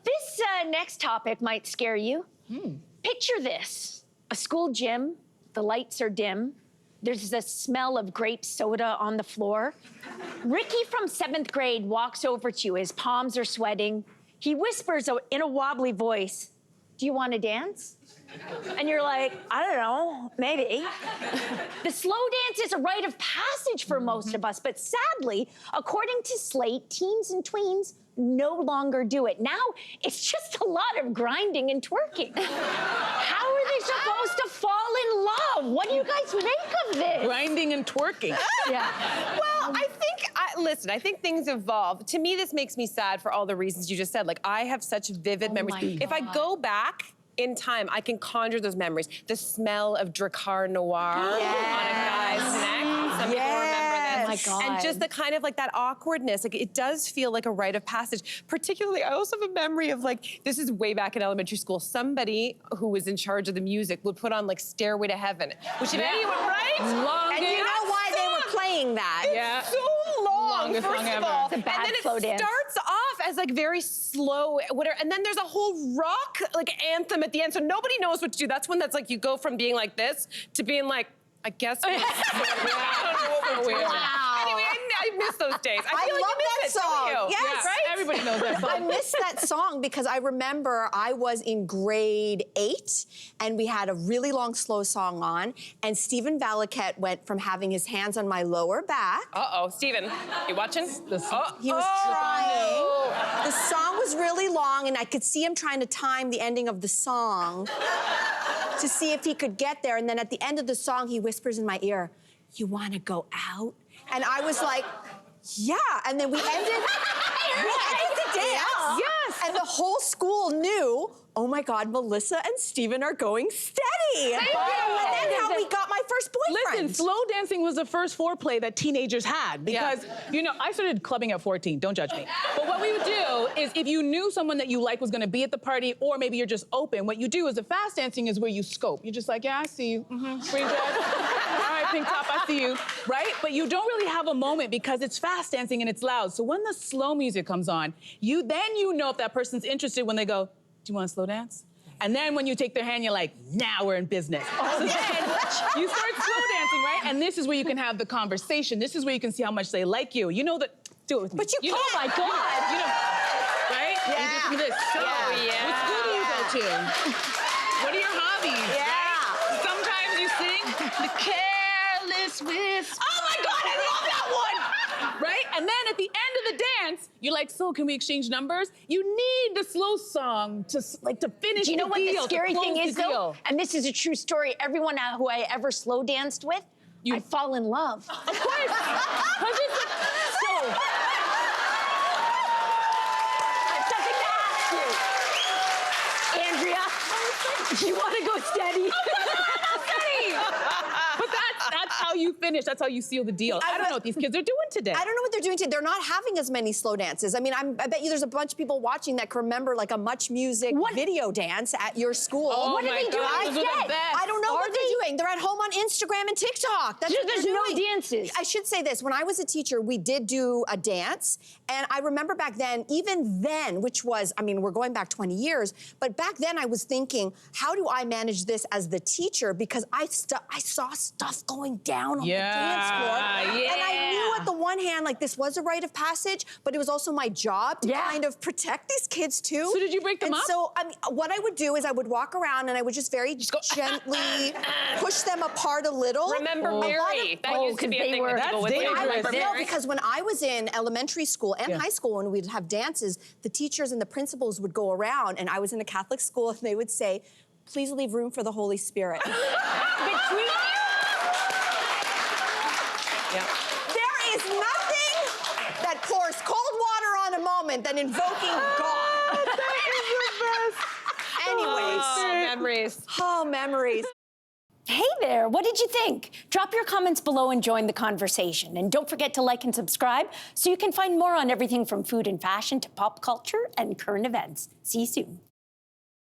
This next topic might scare you. Picture this, a school gym, the lights are dim, there's the smell of grape soda on the floor. Ricky from 7th grade walks over to you, his palms are sweating. He whispers in a wobbly voice, "Do you want to dance?" And you're like, "I don't know, maybe." The slow dance is a rite of passage for most of us, but sadly, according to Slate, teens and tweens no longer do it. Now, it's just a lot of grinding and twerking. How are they supposed to fall in love? What do you guys make of this? Grinding and twerking. Yeah. Well, listen, I think things evolve. To me, this makes me sad for all the reasons you just said. Like, I have such vivid memories. If I go back in time, I can conjure those memories. The smell of Drakkar Noir on a guy's neck. Some people remember this. Oh my God. And just the kind of like that awkwardness, like it does feel like a rite of passage. Particularly, I also have a memory of like, this is way back in elementary school, somebody who was in charge of the music would put on like Stairway to Heaven, which if anyone, right? And you know why they were playing that? Yeah. So long, Longest first song of ever. all. It's a bad and then slow it dance. starts off as like very slow, whatever, and then there's a whole rock like anthem at the end, so nobody knows what to do. That's when that's like you go from being like this to being like, I guess. I don't know what we're doing. Anyway, I miss those days. I feel like love you that miss it, song. don't you? Yes. Right? Everybody knows that song. I miss that song because I remember I was in grade 8 and we had a really long slow song on, and Stephen Valaket went from having his hands on my lower back. Uh-oh, Steven, you watching? He was trying. The song was really long and I could see him trying to time the ending of the song to see if he could get there, and then at the end of the song he whispers in my ear, "You want to go out?" And I was like, yeah. And then we ended the dance. Yes. And the whole school knew, oh my God, Melissa and Steven are going steady. Thank you. And then how we got my first boyfriend. Listen, slow dancing was the first foreplay that teenagers had because, you know, I started clubbing at 14, don't judge me. But what we would do is if you knew someone that you like was gonna be at the party, or maybe you're just open, what you do is the fast dancing is where you scope. You're just like, yeah, I see you. Green dress. All right, pink top, I see you, right? But you don't really have a moment because it's fast dancing and it's loud. So when the slow music comes on, you know if that person's interested when they go, "Do you want to slow dance?" And then when you take their hand, you're like, now we're in business. So then you start slow dancing, right? And this is where you can have the conversation. This is where you can see how much they like you. You know that, do it with me. But you know, can't. oh my God. You know, right? Yeah. You just do this. So, what school do you go to? What are your hobbies? Yeah. Right? Sometimes you sing the Careless Whisper. Oh my God, I love that one! Right? And then at the end of the dance, you're like, so can we exchange numbers? You need the slow song to finish Do you know the what deal, the scary to close thing the is, though? deal. And this is a true story. Everyone who I ever slow danced with, I fall in love. Of course. 'Cause it's So, I've something to ask you. Andrea, do you want to go steady? But that's how you finish. That's how you seal the deal. I don't know what these kids are doing today. I don't know what they're doing today. They're not having as many slow dances. I mean, I bet you there's a bunch of people watching that can remember like a Much Music video dance at your school. Oh What are my they doing God, those are the instead? best. I don't know what they're doing. They're at home on Instagram and TikTok. That's what There's they're no doing. dances. I should say this. When I was a teacher, we did do a dance. And I remember back then, even then, which was, I mean, we're going back 20 years, but back then I was thinking, how do I manage this as the teacher? Because I saw stuff going down on the dance floor. And I knew at the one hand, like this was a rite of passage, but it was also my job to kind of protect these kids too. So did you break them up? So I mean, what I would do is I would walk around and I would just very gently push them apart a little. Remember Mary? That used to be a thing that people would do. Remember No, Mary? because when I was in elementary school and high school, when we'd have dances, the teachers and the principals would go around, and I was in a Catholic school, and they would say, "Please leave room for the Holy Spirit." Between you. There is nothing that pours cold water on a moment than invoking God. That is the best. Anyways. Oh, memories. Oh, memories. Hey there, what did you think? Drop your comments below and join the conversation. And don't forget to like and subscribe so you can find more on everything from food and fashion to pop culture and current events. See you soon.